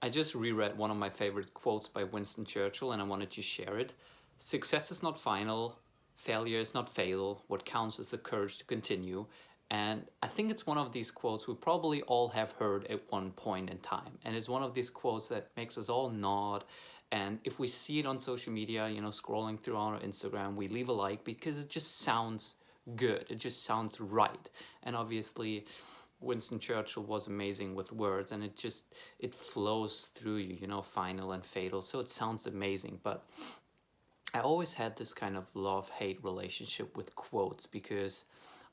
I just reread one of my favorite quotes by Winston Churchill, and I wanted to share it. Success is not final, failure is not fatal. What counts is the courage to continue. And I think it's one of these quotes we probably all have heard at one point in time. And it's one of these quotes that makes us all nod. And if we see it on social media, scrolling through our Instagram, we leave a like because it just sounds good. It just sounds right. And obviously, Winston Churchill was amazing with words, and it flows through you, final and fatal. So it sounds amazing. But I always had this kind of love-hate relationship with quotes, because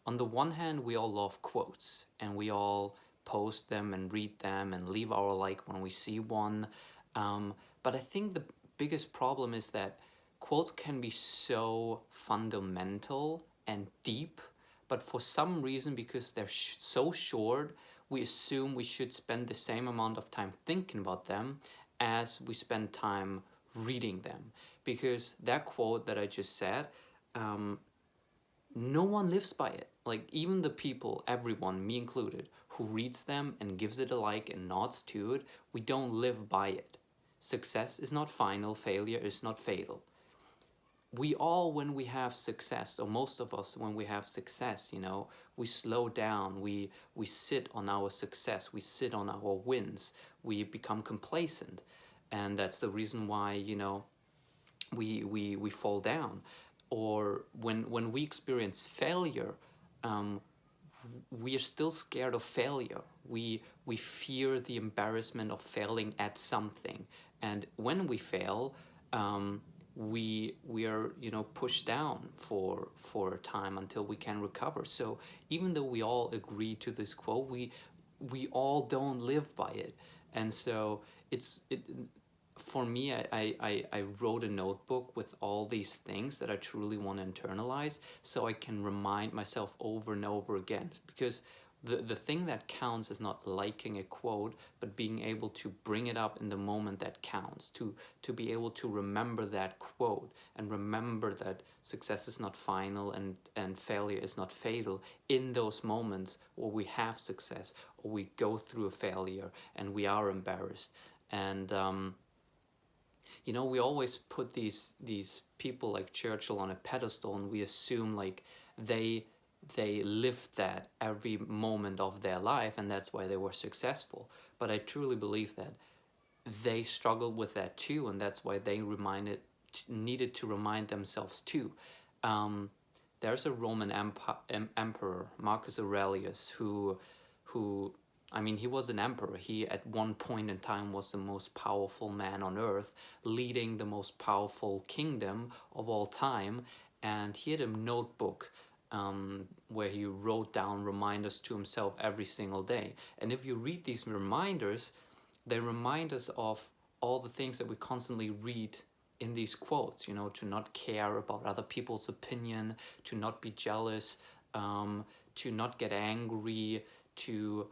on the one hand, we all love quotes and we all post them and read them and leave our like when we see one. But I think the biggest problem is that quotes can be so fundamental and deep, but for some reason, because they're so short, we assume we should spend the same amount of time thinking about them as we spend time reading them. Because that quote that I just said, no one lives by it. Like, even the people, everyone, me included, who reads them and gives it a like and nods to it, we don't live by it. Success is not final, failure is not fatal. We all, when we have success, or most of us, when we have success, we slow down, we sit on our success, we sit on our wins, we become complacent. And that's the reason why, we fall down. Or when we experience failure, we are still scared of failure. We fear the embarrassment of failing at something. And when we fail, we are pushed down for a time until we can recover. So even though we all agree to this quote, we all don't live by it. And so for me, I wrote a notebook with all these things that I truly want to internalize, so I can remind myself over and over again. Because the thing that counts is not liking a quote, but being able to bring it up in the moment that counts, to be able to remember that quote and remember that success is not final and failure is not fatal in those moments where we have success or we go through a failure and we are embarrassed. And we always put these people like Churchill on a pedestal, and we assume like they lived that every moment of their life, and that's why they were successful. But I truly believe that they struggled with that too, and that's why they needed to remind themselves too. There's a Roman emperor, Marcus Aurelius, who he was an emperor. He at one point in time was the most powerful man on earth, leading the most powerful kingdom of all time, and he had a notebook where he wrote down reminders to himself every single day. And if you read these reminders, they remind us of all the things that we constantly read in these quotes, to not care about other people's opinion, to not be jealous, to not get angry, to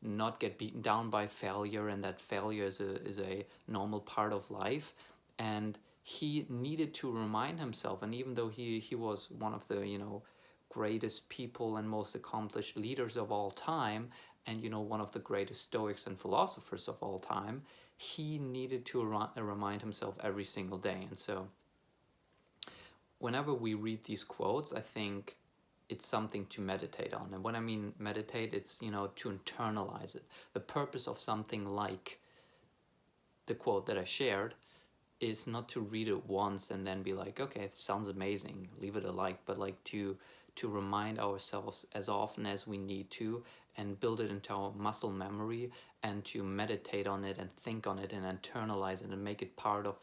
not get beaten down by failure, and that failure is a normal part of life. And he needed to remind himself, and even though he was one of the greatest people and most accomplished leaders of all time, and one of the greatest Stoics and philosophers of all time, he needed to remind himself every single day. And so whenever we read these quotes, I think it's something to meditate on. And when I mean meditate, it's to internalize it. The purpose of something like the quote that I shared is not to read it once and then be like, okay, it sounds amazing, leave it a like, but like to remind ourselves as often as we need to, and build it into our muscle memory, and to meditate on it and think on it and internalize it and make it part of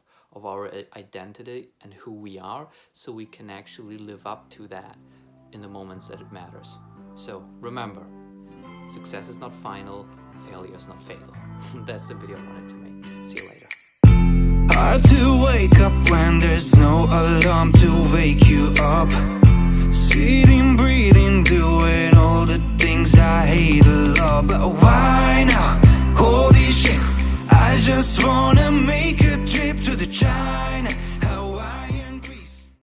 our identity and who we are, so we can actually live up to that in the moments that it matters. So remember, success is not final, failure is not fatal. That's the video I wanted to make. See you later. Hard to wake up when there's no alarm to wake you up. Sitting, breathing, doing all the things I hate a lot. But why now? Holy shit, I just wanna make a trip to the China.